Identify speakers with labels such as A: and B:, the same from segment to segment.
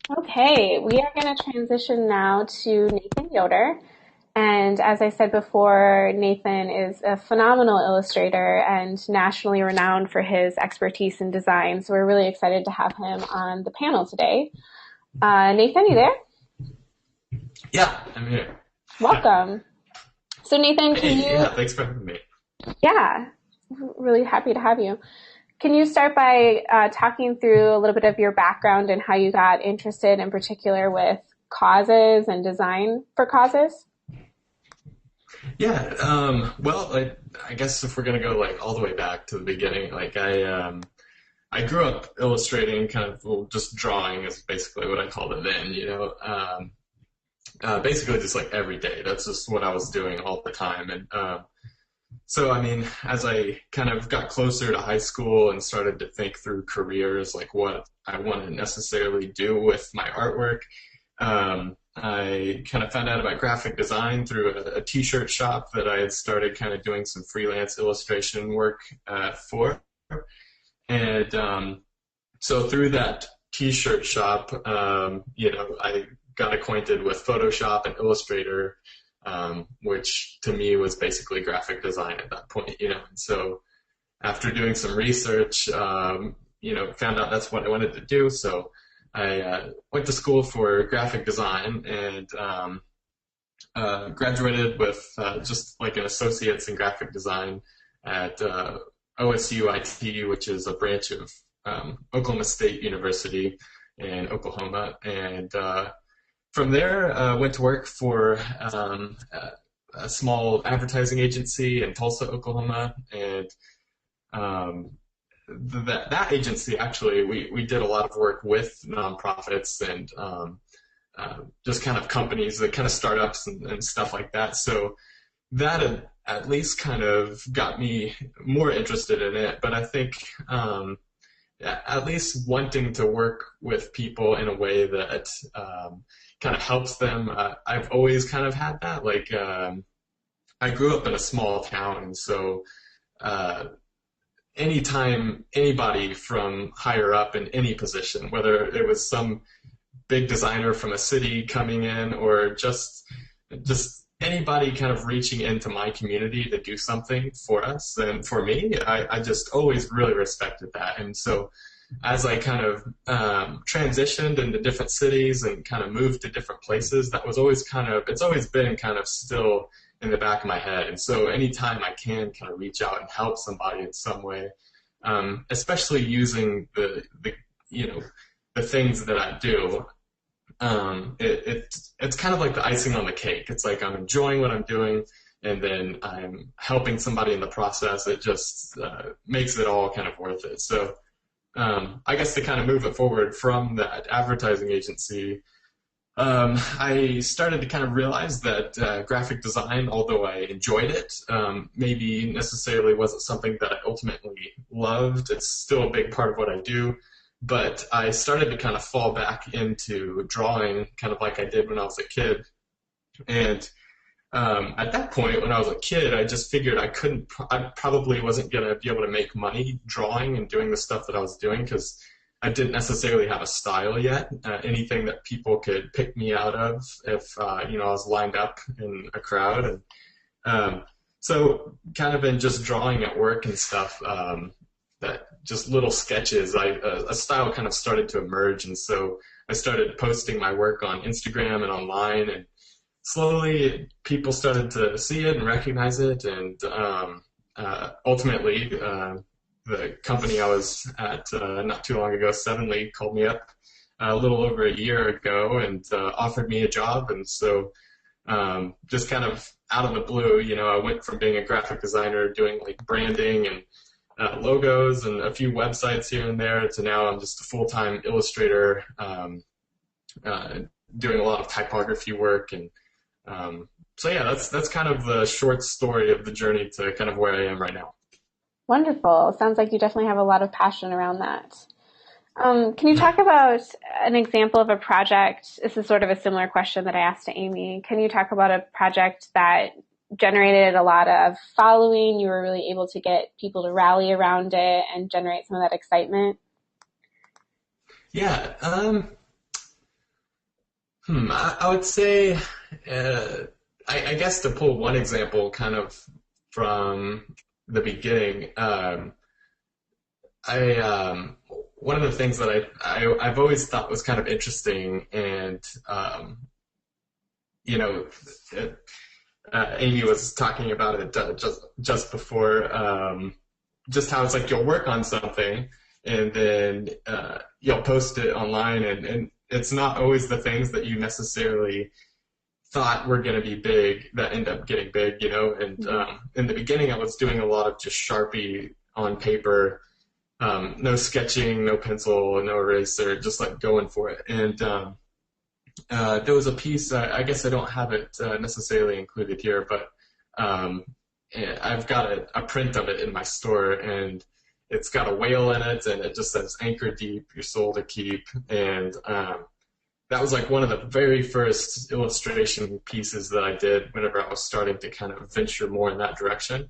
A: Okay, we are going to transition now to Nathan Yoder. And as I said before, Nathan is a phenomenal illustrator and nationally renowned for his expertise in design. So we're really excited to have him on the panel today. Nathan, you there?
B: Yeah, I'm here.
A: Welcome. So Nathan, can
B: Hey,
A: you,
B: yeah, thanks for having me.
A: yeah, really happy to have you. Can you start by talking through a little bit of your background and how you got interested in particular with causes and design for causes?
B: Yeah, well, I guess if we're gonna go like all the way back to the beginning, I grew up illustrating, kind of well, just drawing is basically what I called it then. Basically just like every day. That's just what I was doing all the time, and so I mean, as I kind of got closer to high school and started to think through careers, like what I want to necessarily do with my artwork. I kind of found out about graphic design through a t-shirt shop that I had started kind of doing some freelance illustration work for. And so through that t-shirt shop, I got acquainted with Photoshop and Illustrator, which to me was basically graphic design at that point. And so after doing some research, found out that's what I wanted to do. So I went to school for graphic design and graduated with just like an associate's in graphic design at OSU which is a branch of Oklahoma State University in Oklahoma. And from there, went to work for a small advertising agency in Tulsa, Oklahoma. And um, that agency actually we did a lot of work with nonprofits and just kind of companies that kind of startups and stuff like that. So that at least kind of got me more interested in it. But I think at least wanting to work with people in a way that kind of helps them. I've always kind of had that. I grew up in a small town, and so uh, anytime anybody from higher up in any position, whether it was some big designer from a city coming in or just anybody kind of reaching into my community to do something for us and for me, I just always really respected that. And so as I kind of transitioned into different cities and kind of moved to different places, that was always it's always been kind of still in the back of my head. And so anytime I can kind of reach out and help somebody in some way, especially using you know, the things that I do, it's kind of like the icing on the cake. It's like I'm enjoying what I'm doing, and then I'm helping somebody in the process. It just makes it all kind of worth it. So I guess to kind of move it forward from that advertising agency, I started to kind of realize that graphic design, although I enjoyed it, maybe necessarily wasn't something that I ultimately loved. It's still a big part of what I do, but I started to kind of fall back into drawing, kind of like I did when I was a kid. And at that point, when I was a kid, I just figured I probably wasn't going to be able to make money drawing and doing the stuff that I was doing because I didn't necessarily have a style yet, anything that people could pick me out of if, I was lined up in a crowd. And so kind of in just drawing at work and stuff, that just little sketches, a style kind of started to emerge. And so I started posting my work on Instagram and online, and slowly people started to see it and recognize it, and ultimately the company I was at not too long ago, Sevenly, called me up a little over a year ago and offered me a job. And so just kind of out of the blue, I went from being a graphic designer doing like branding and logos and a few websites here and there to now I'm just a full-time illustrator, uh, doing a lot of typography work. And so yeah, that's kind of the short story of the journey to kind of where I am right now.
A: Wonderful. Sounds like you definitely have a lot of passion around that. Can you talk about an example of a project? This is sort of a similar question that I asked to Amy. Can you talk about a project that generated a lot of following? You were really able to get people to rally around it and generate some of that excitement?
B: Yeah, I would say, I guess to pull one example kind of from the beginning, I one of the things that I've always thought was kind of interesting, and you know, Amy was talking about it just before, just how it's like you'll work on something and then you'll post it online, and it's not always the things that you necessarily thought were going to be big that end up getting big, you know. And
A: Mm-hmm.
B: in the beginning, I was doing a lot of just Sharpie on paper, no sketching, no pencil, no eraser, just like going for it. And there was a piece, I guess I don't have it necessarily included here, but um, I've got a print of it in my store, and it's got a whale in it, and it just says "Anchor deep, your soul to keep." And that was like one of the very first illustration pieces that I did whenever I was starting to kind of venture more in that direction.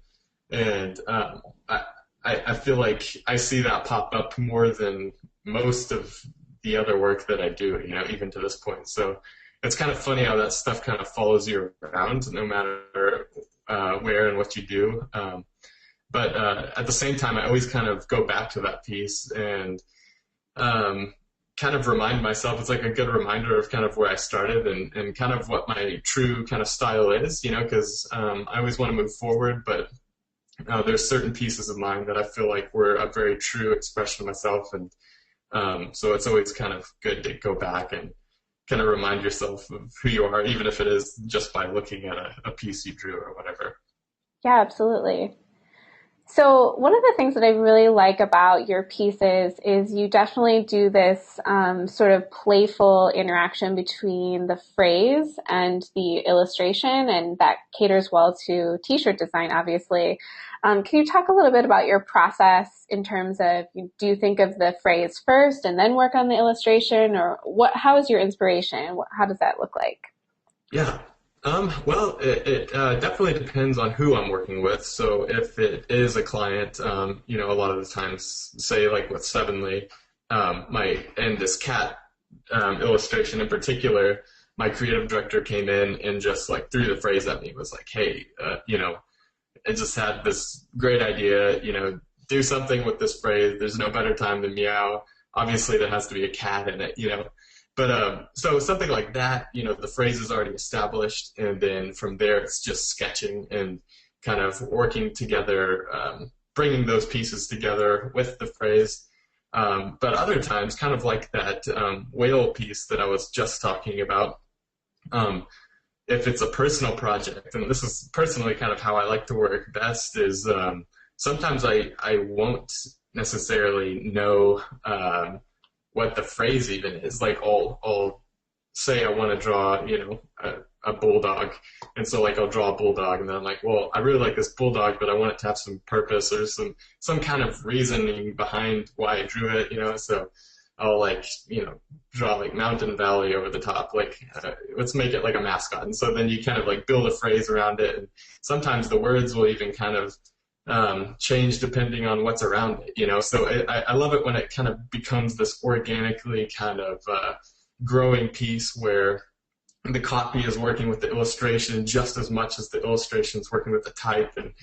B: And I feel like I see that pop up more than most of the other work that I do, you know, even to this point. So it's kind of funny how that stuff kind of follows you around no matter where and what you do. But at the same time, I always kind of go back to that piece and um, kind of remind myself. It's like a good reminder of kind of where I started, and kind of what my true kind of style is, you know, because I always want to move forward, but there's certain pieces of mine that I feel like were a very true expression of myself, and so it's always kind of good to go back and kind of remind yourself of who you are, even if it is just by looking at a piece you drew or whatever.
A: Yeah, absolutely. So, one of the things that I really like about your pieces is you definitely do this sort of playful interaction between the phrase and the illustration, and that caters well to t shirt design, obviously. Can you talk a little bit about your process in terms of do you think of the phrase first and then work on the illustration, or how is your inspiration? How does that look like?
B: Yeah. Well, it definitely depends on who I'm working with. So if it is a client, you know, a lot of the times, say like with Sevenly, and this cat illustration in particular, my creative director came in and just like threw the phrase at me. Was like, hey, you know, I just had this great idea, you know, do something with this phrase. There's no better time than meow. Obviously, there has to be a cat in it, you know. But so something like that, you know, the phrase is already established, and then from there it's just sketching and kind of working together, bringing those pieces together with the phrase. But other times, kind of like that whale piece that I was just talking about, um, if it's a personal project, and this is personally kind of how I like to work best, is sometimes I won't necessarily know what the phrase even is. Like I'll say I want to draw, you know, a bulldog, and so like I'll draw a bulldog, and then I'm like, well, I really like this bulldog, but I want it to have some purpose or some kind of reasoning behind why I drew it, you know. So I'll like, you know, draw like mountain valley over the top, like let's make it like a mascot. And so then you kind of like build a phrase around it, and sometimes the words will even kind of change depending on what's around it, you know. So I love it when it kind of becomes this organically kind of growing piece where the copy is working with the illustration just as much as the illustration is working with the type. And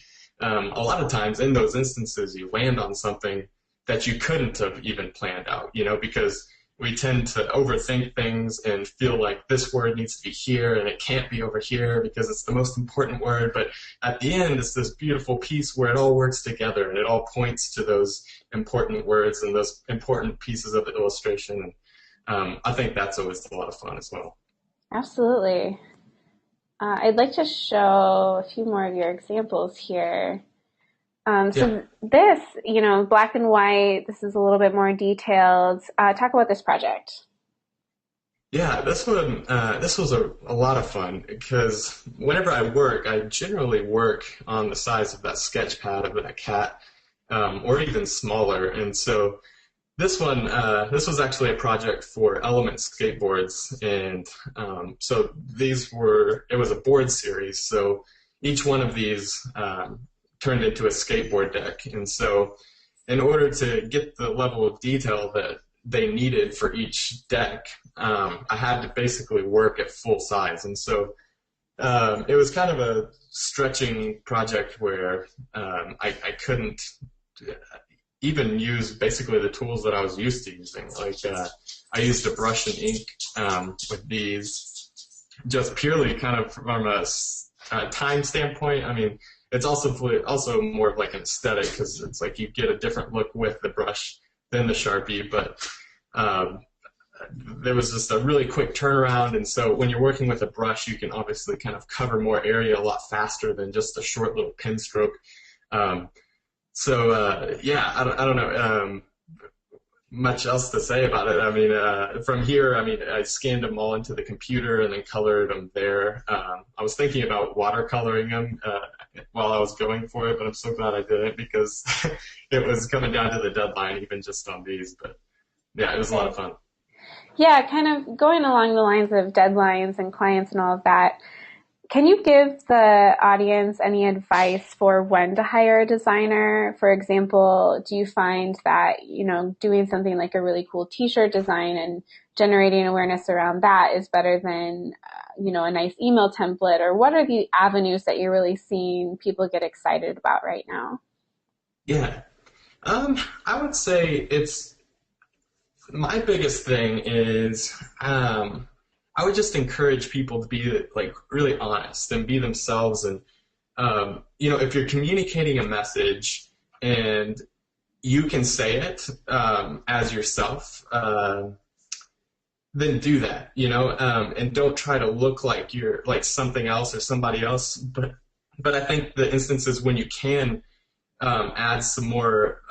B: a lot of times in those instances, you land on something that you couldn't have even planned out, you know, because we tend to overthink things and feel like this word needs to be here and it can't be over here because it's the most important word. But at the end, it's this beautiful piece where it all works together and it all points to those important words and those important pieces of the illustration. I think that's always a lot of fun as well.
A: Absolutely. I'd like to show a few more of your examples here.
B: Yeah.
A: So this, black and white, this is a little bit more detailed. Talk about this project.
B: Yeah, this was a lot of fun because whenever I work, I generally work on the size of that sketch pad of that cat, or even smaller. And so this was actually a project for Element skateboards, and so it was a board series. So each one of these turned into a skateboard deck, and so in order to get the level of detail that they needed for each deck, I had to basically work at full size. And so it was kind of a stretching project where I couldn't even use basically the tools that I was used to using. Like I used a brush and ink with these, just purely kind of from a time standpoint. I mean, it's also more of like an aesthetic because it's like you get a different look with the brush than the Sharpie, but there was just a really quick turnaround, and so when you're working with a brush, you can obviously kind of cover more area a lot faster than just a short little pen stroke. Yeah, I don't know much else to say about it. I mean, from here, I mean, I scanned them all into the computer and then colored them there. I was thinking about watercoloring them while I was going for it, but I'm so glad I didn't because it was coming down to the deadline even just on these. But yeah, it was a lot of fun.
A: Yeah, kind of going along the lines of deadlines and clients and all of that. Can you give the audience any advice for when to hire a designer? For example, do you find that, doing something like a really cool t-shirt design and generating awareness around that is better than, a nice email template? Or what are the avenues that you're really seeing people get excited about right now?
B: Yeah. I would say my biggest thing is, I would just encourage people to be like really honest and be themselves. And, if you're communicating a message and you can say it, as yourself, then do that, and don't try to look like you're like something else or somebody else. But I think the instances when you can, add some more,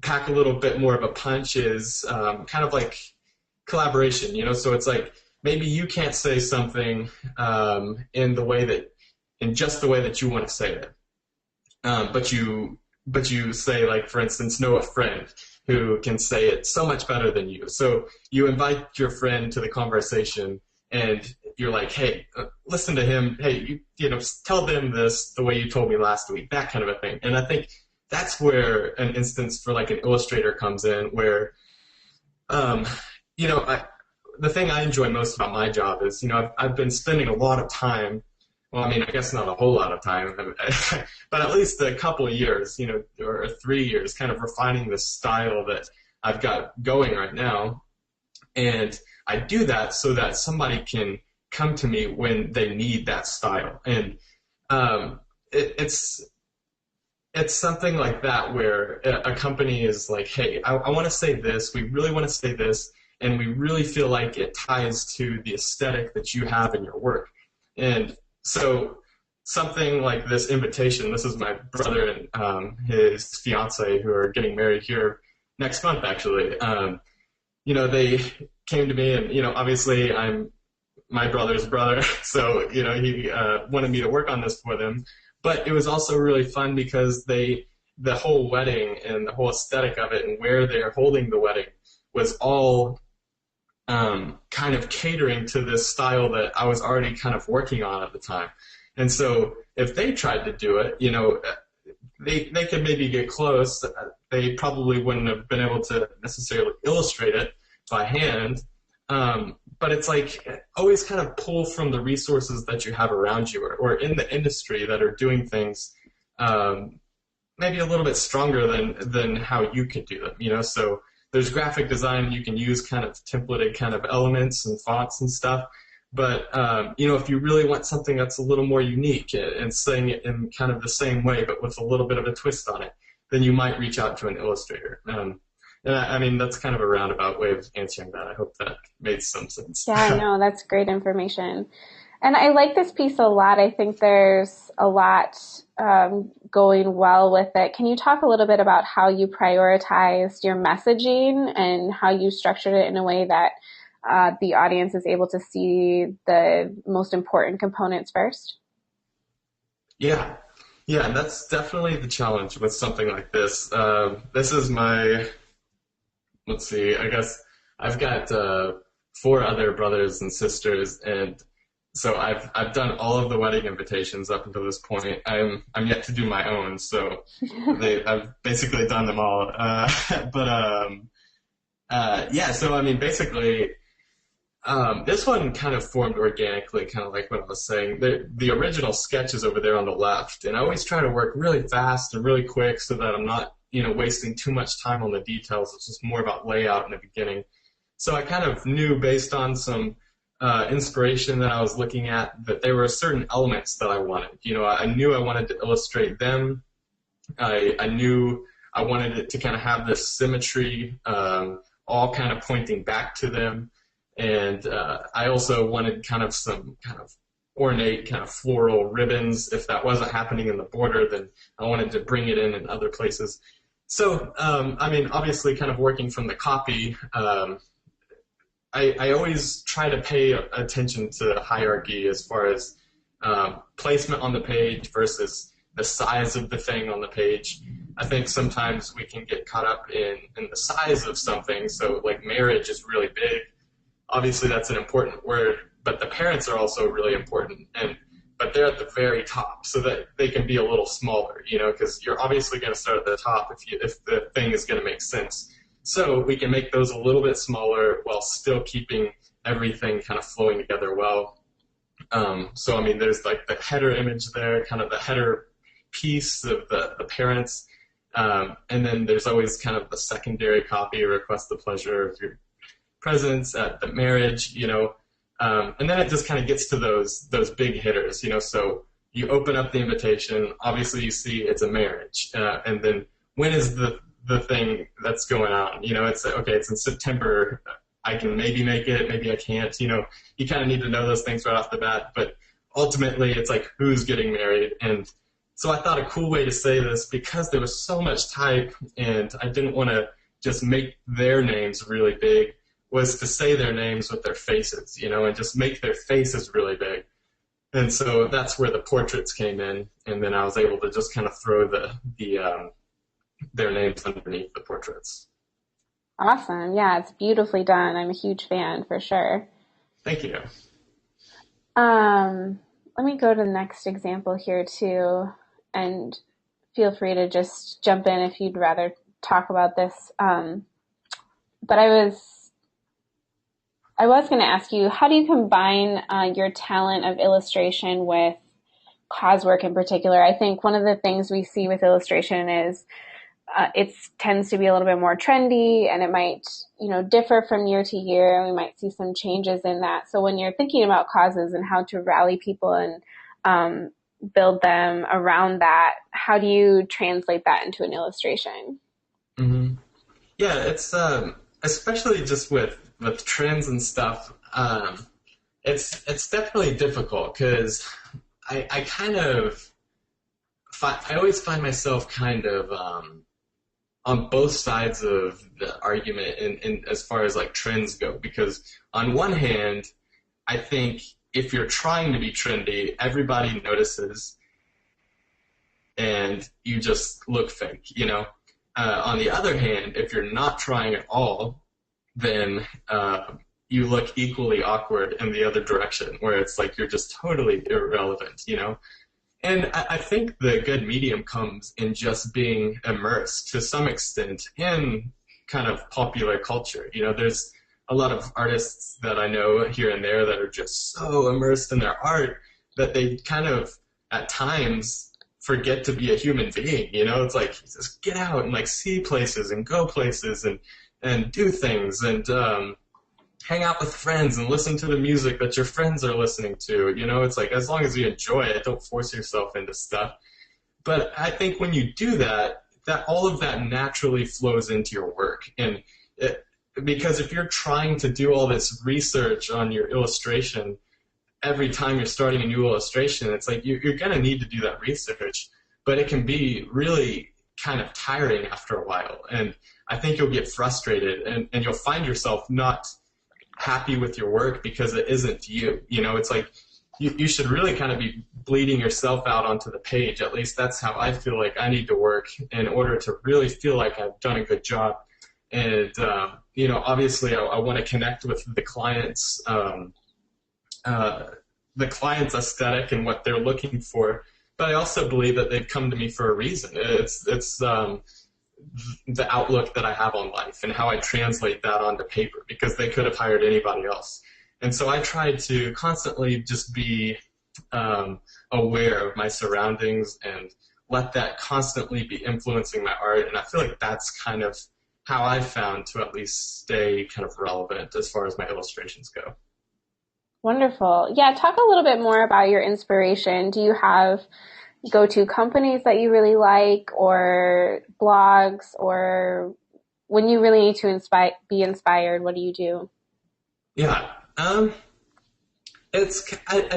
B: pack a little bit more of a punch is kind of like collaboration, so it's like maybe you can't say something in just the way that you want to say it, but you say, like, for instance, know a friend who can say it so much better than you, so you invite your friend to the conversation and you're like, hey, listen to him, hey, tell them this the way you told me last week, that kind of a thing. And I think that's where an instance for like an illustrator comes in, where, the thing I enjoy most about my job is, I've been spending a lot of time, well, I mean, I guess not a whole lot of time, but at least a couple of years, or 3 years, kind of refining the style that I've got going right now. And I do that so that somebody can come to me when they need that style. And it's something like that where a company is like, hey, I want to say this, we really want to say this, and we really feel like it ties to the aesthetic that you have in your work. And so something like this invitation, this is my brother and his fiance who are getting married here next month, actually. They came to me and, obviously I'm my brother's brother, so, he wanted me to work on this for them. But it was also really fun because the whole wedding and the whole aesthetic of it and where they're holding the wedding was all kind of catering to this style that I was already kind of working on at the time. And so if they tried to do it, they could maybe get close. They probably wouldn't have been able to necessarily illustrate it by hand. But it's like always kind of pull from the resources that you have around you or in the industry that are doing things maybe a little bit stronger than how you could do them, So there's graphic design, you can use kind of templated kind of elements and fonts and stuff. But, if you really want something that's a little more unique and saying it in kind of the same way but with a little bit of a twist on it, then you might reach out to an illustrator. And I mean, that's kind of a roundabout way of answering that. I hope that made some sense.
A: Yeah, I know. That's great information. And I like this piece a lot. I think there's a lot going well with it. Can you talk a little bit about how you prioritized your messaging and how you structured it in a way that the audience is able to see the most important components first?
B: Yeah. Yeah, and that's definitely the challenge with something like this. This is let's see, I guess I've got 4 other brothers and sisters, and so I've done all of the wedding invitations up until this point. I'm yet to do my own, so I've basically done them all. But Yeah, so I mean, basically, this one kind of formed organically, kind of like what I was saying. The original sketch is over there on the left, and I always try to work really fast and really quick so that I'm not, wasting too much time on the details. It's just more about layout in the beginning. So I kind of knew based on some inspiration that I was looking at that there were certain elements that I wanted. I knew I wanted to illustrate them. I knew I wanted it to kind of have this symmetry, all kind of pointing back to them. And I also wanted kind of some kind of ornate kind of floral ribbons. If that wasn't happening in the border, then I wanted to bring it in other places. So, I mean, obviously kind of working from the copy, I always try to pay attention to hierarchy as far as placement on the page versus the size of the thing on the page. I think sometimes we can get caught up in the size of something. So like marriage is really big. Obviously that's an important word, but the parents are also really important, but they're at the very top, so that they can be a little smaller, because you're obviously going to start at the top if the thing is going to make sense. So we can make those a little bit smaller while still keeping everything kind of flowing together well. So I mean, there's like the header image there, kind of the header piece of the parents, and then there's always kind of the secondary copy, request the pleasure of your presence at the marriage, and then it just kind of gets to those big hitters, so you open up the invitation, obviously you see it's a marriage, and then when is the thing that's going on, it's okay, it's in September, I can maybe make it, maybe I can't, you kind of need to know those things right off the bat, but ultimately it's like who's getting married. And so I thought a cool way to say this, because there was so much type and I didn't want to just make their names really big, was to say their names with their faces, and just make their faces really big. And so that's where the portraits came in, and then I was able to just kind of throw their names underneath the portraits.
A: Awesome. Yeah, it's beautifully done. I'm a huge fan for sure.
B: Thank you.
A: Let me go to the next example here too, and feel free to just jump in if you'd rather talk about this. But I was going to ask you, how do you combine your talent of illustration with cause work in particular? I think one of the things we see with illustration is it tends to be a little bit more trendy, and it might, differ from year to year, and we might see some changes in that. So when you're thinking about causes and how to rally people and build them around that, how do you translate that into an illustration?
B: Mm-hmm. Yeah, it's especially just with trends and stuff. It's definitely difficult because I kind of I always find myself kind of on both sides of the argument in as far as like trends go, because on one hand, I think if you're trying to be trendy, everybody notices and you just look fake. On the other hand, if you're not trying at all, then you look equally awkward in the other direction, where it's like you're just totally irrelevant. And I think the good medium comes in just being immersed to some extent in kind of popular culture. There's a lot of artists that I know here and there that are just so immersed in their art that they kind of, at times, forget to be a human being. It's like, just get out and like see places and go places and do things and hang out with friends and listen to the music that your friends are listening to. It's like, as long as you enjoy it, don't force yourself into stuff. But I think when you do that all of that naturally flows into your work. And because if you're trying to do all this research on your illustration every time you're starting a new illustration, it's like you're going to need to do that research, but it can be really kind of tiring after a while. And I think you'll get frustrated and you'll find yourself not happy with your work because it isn't you. It's like you should really kind of be bleeding yourself out onto the page. At least that's how I feel like I need to work in order to really feel like I've done a good job. And, obviously I want to connect with the clients, the client's aesthetic and what they're looking for. But I also believe that they've come to me for a reason. the outlook that I have on life and how I translate that onto paper because they could have hired anybody else. And so I tried to constantly just be aware of my surroundings and let that constantly be influencing my art. And I feel like that's kind of how I found to at least stay kind of relevant as far as my illustrations go.
A: Wonderful. Yeah, talk a little bit more about your inspiration. Do you have go-to companies that you really like, or blogs, or when you really need to be inspired, what do you do?
B: Yeah. I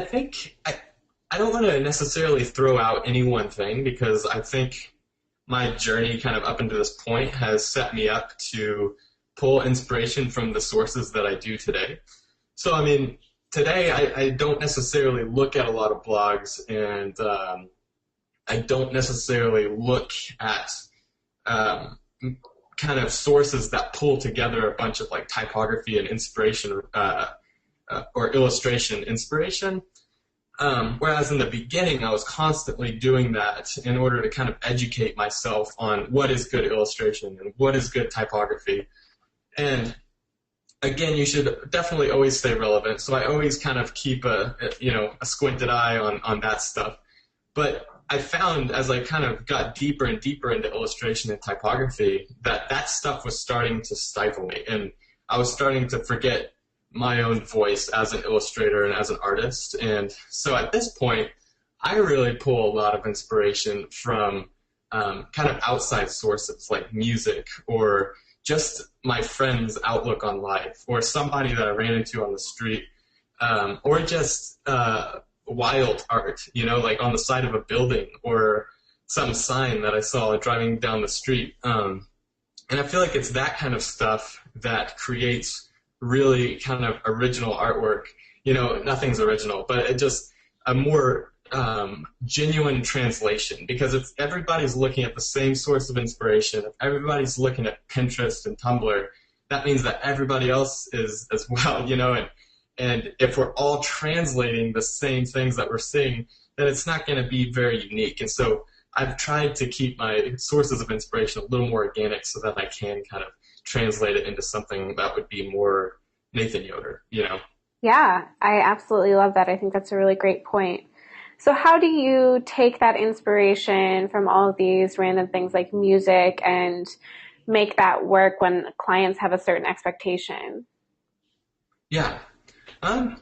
B: think I don't want to necessarily throw out any one thing because I think my journey kind of up until this point has set me up to pull inspiration from the sources that I do today. So, I mean, today I don't necessarily look at a lot of blogs and I don't necessarily look at um, kind of sources that pull together a bunch of like typography and inspiration or illustration inspiration. Whereas in the beginning, I was constantly doing that in order to kind of educate myself on what is good illustration and what is good typography. And again, you should definitely always stay relevant. So I always kind of keep a squinted eye on that stuff. But I found as I kind of got deeper and deeper into illustration and typography that that stuff was starting to stifle me. And I was starting to forget my own voice as an illustrator and as an artist. And so at this point, I really pull a lot of inspiration from kind of outside sources like music or just my friend's outlook on life or somebody that I ran into on the street or just wild art, like on the side of a building or some sign that I saw driving down the street. And I feel like it's that kind of stuff that creates really kind of original artwork. Nothing's original, but it just a more genuine translation because it's everybody's looking at the same source of inspiration. If everybody's looking at Pinterest and Tumblr, that means that everybody else is as well, and if we're all translating the same things that we're seeing, then it's not going to be very unique. And so I've tried to keep my sources of inspiration a little more organic so that I can kind of translate it into something that would be more Nathan Yoder.
A: Yeah, I absolutely love that. I think that's a really great point. So how do you take that inspiration from all of these random things like music and make that work when clients have a certain expectation?
B: Yeah.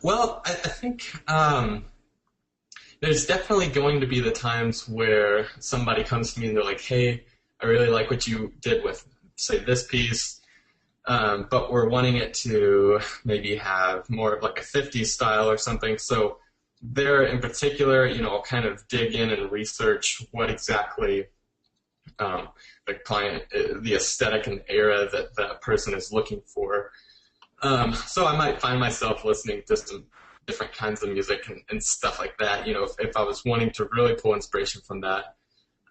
B: Well, I think there's definitely going to be the times where somebody comes to me and they're like, hey, I really like what you did with, say, this piece, but we're wanting it to maybe have more of like a 50s style or something. So there in particular, I'll kind of dig in and research what exactly the client, the aesthetic and era that that person is looking for. So I might find myself listening to some different kinds of music and stuff like that, if I was wanting to really pull inspiration from that.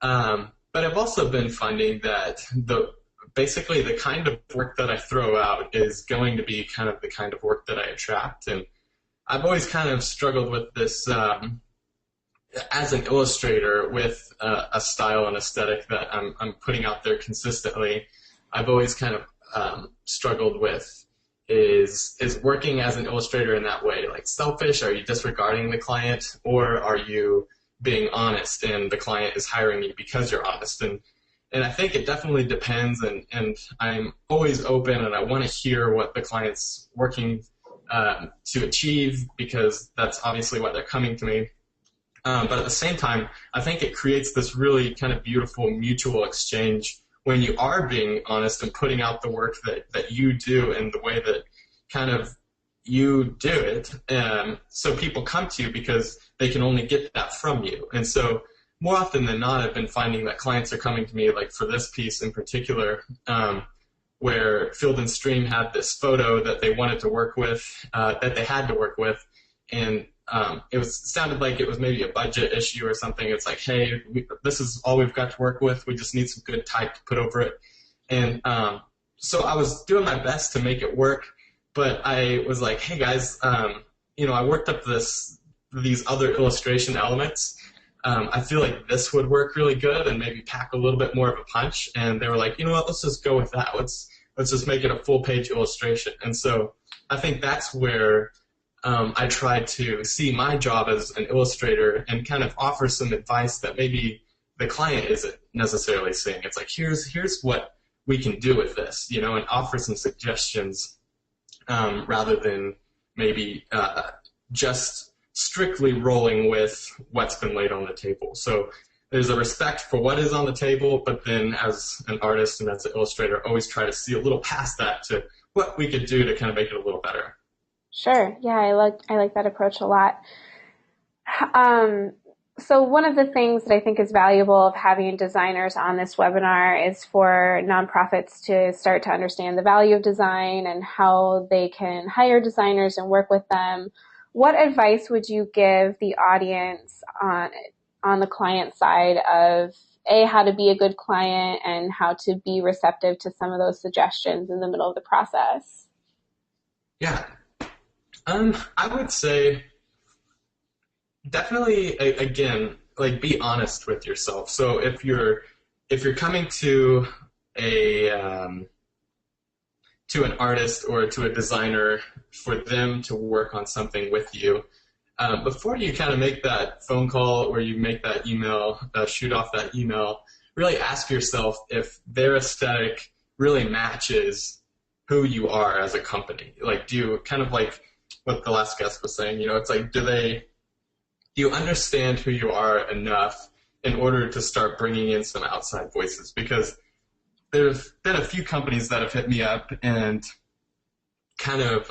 B: But I've also been finding that basically the kind of work that I throw out is going to be kind of the kind of work that I attract. And I've always kind of struggled with this as an illustrator with a style and aesthetic that I'm putting out there consistently. I've always kind of struggled with is working as an illustrator in that way, like selfish? Are you disregarding the client, or are you being honest and the client is hiring you because you're honest? And I think it definitely depends, and I'm always open and I want to hear what the client's working to achieve because that's obviously why they're coming to me. But at the same time, I think it creates this really kind of beautiful mutual exchange when you are being honest and putting out the work that you do and the way that kind of you do it. So people come to you because they can only get that from you. And so more often than not, I've been finding that clients are coming to me, like for this piece in particular, where Field and Stream had this photo that they wanted to work with, that they had to work with, and it sounded like it was maybe a budget issue or something. It's like, hey, this is all we've got to work with. We just need some good type to put over it. And so I was doing my best to make it work, but I was like, hey guys, I worked up these other illustration elements. I feel like this would work really good and maybe pack a little bit more of a punch. And they were like, you know what, let's just go with that. Let's just make it a full page illustration. And so I think that's where I tried to see my job as an illustrator and kind of offer some advice that maybe the client isn't necessarily seeing. It's like, here's what we can do with this, and offer some suggestions rather than maybe just strictly rolling with what's been laid on the table. So there's a respect for what is on the table, but then as an artist and as an illustrator, always try to see a little past that to what we could do to kind of make it a little better.
A: Sure. Yeah, I like that approach a lot. Um, so one of the things that I think is valuable of having designers on this webinar is for nonprofits to start to understand the value of design and how they can hire designers and work with them. What advice would you give the audience on the client side of how to be a good client and how to be receptive to some of those suggestions in the middle of the process?
B: Yeah. I would say definitely again, like be honest with yourself. So if you're coming a to an artist or to a designer for them to work on something with you, before you kind of make that phone call or you make that email, shoot off that email, really ask yourself if their aesthetic really matches who you are as a company. Like, do you kind of like what the last guest was saying, it's like, do you understand who you are enough in order to start bringing in some outside voices? Because there's been a few companies that have hit me up and kind of,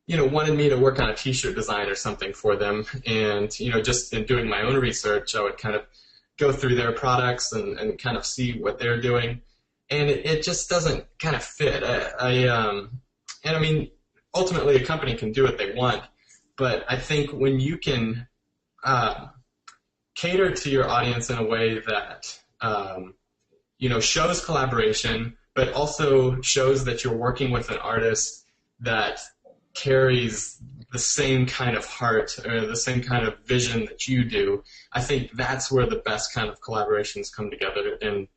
B: wanted me to work on a t-shirt design or something for them. And, just in doing my own research, I would kind of go through their products and kind of see what they're doing. And it just doesn't kind of fit. And I mean, ultimately a company can do what they want, but I think when you can cater to your audience in a way that shows collaboration, but also shows that you're working with an artist that carries the same kind of heart or the same kind of vision that you do, I think that's where the best kind of collaborations come together. And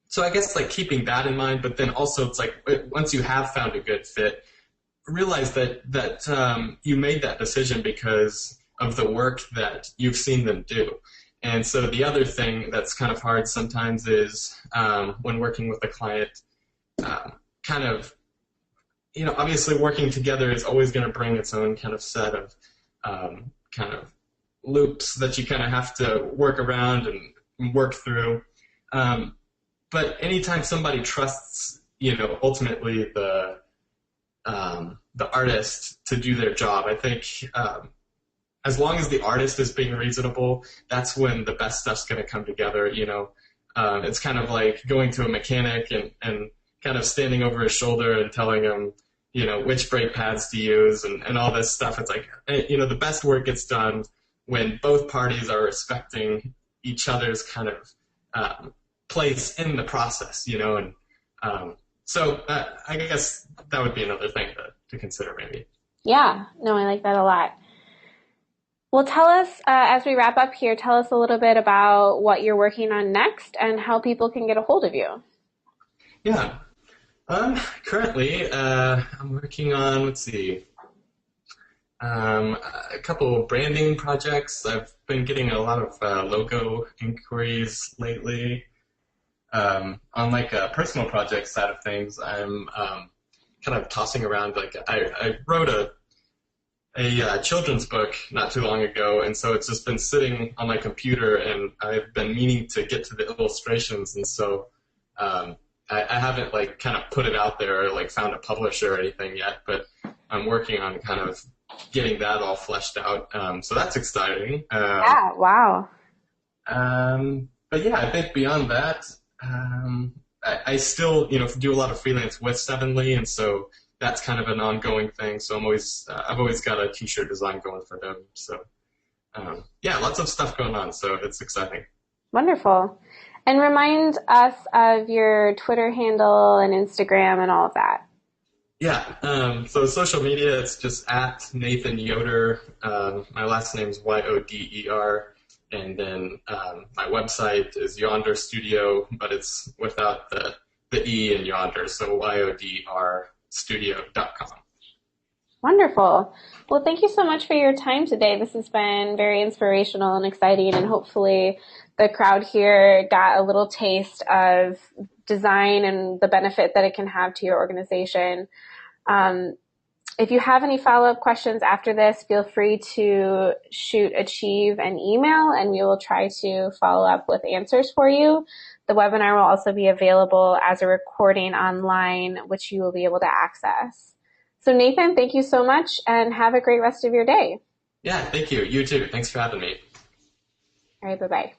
B: so I guess like keeping that in mind, but then also it's like once you have found a good fit, realize that you made that decision because of the work that you've seen them do. And so the other thing that's kind of hard sometimes is when working with a client, kind of, obviously working together is always going to bring its own kind of set of kind of loops that you kind of have to work around and work through. But anytime somebody trusts, ultimately the artist to do their job, I think as long as the artist is being reasonable, that's when the best stuff's going to come together. It's kind of like going to a mechanic and kind of standing over his shoulder and telling him, which brake pads to use and all this stuff. It's like, the best work gets done when both parties are respecting each other's kind of place in the process, and so I guess that would be another thing to consider maybe.
A: Yeah, no, I like that a lot. Well, tell us, as we wrap up here, tell us a little bit about what you're working on next and how people can get a hold of you.
B: Yeah. Currently, I'm working on, let's see, a couple of branding projects. I've been getting a lot of logo inquiries lately. On like a personal project side of things, I'm kind of tossing around, like I wrote a children's book not too long ago, and so it's just been sitting on my computer, and I've been meaning to get to the illustrations, and so I haven't like kind of put it out there or like found a publisher or anything yet, but I'm working on kind of getting that all fleshed out. So that's exciting.
A: Yeah, wow.
B: But yeah, I think beyond that, I still, do a lot of freelance with Sevenly, and so that's kind of an ongoing thing. So I've always got a t-shirt design going for them. So yeah, lots of stuff going on. So it's exciting.
A: Wonderful. And remind us of your Twitter handle and Instagram and all of that.
B: Yeah. So social media, it's just at Nathan Yoder. My last name is Yoder. And then my website is Yonder Studio, but it's without the E in Yonder. So yodrstudio.com.
A: Wonderful. Well, thank you so much for your time today. This has been very inspirational and exciting, and hopefully the crowd here got a little taste of design and the benefit that it can have to your organization. Um, if you have any follow-up questions after this, feel free to shoot Achieve an email and we will try to follow up with answers for you. The webinar will also be available as a recording online, which you will be able to access. So Nathan, thank you so much and have a great rest of your day.
B: Yeah, thank you. You too. Thanks for having me.
A: All right, bye-bye.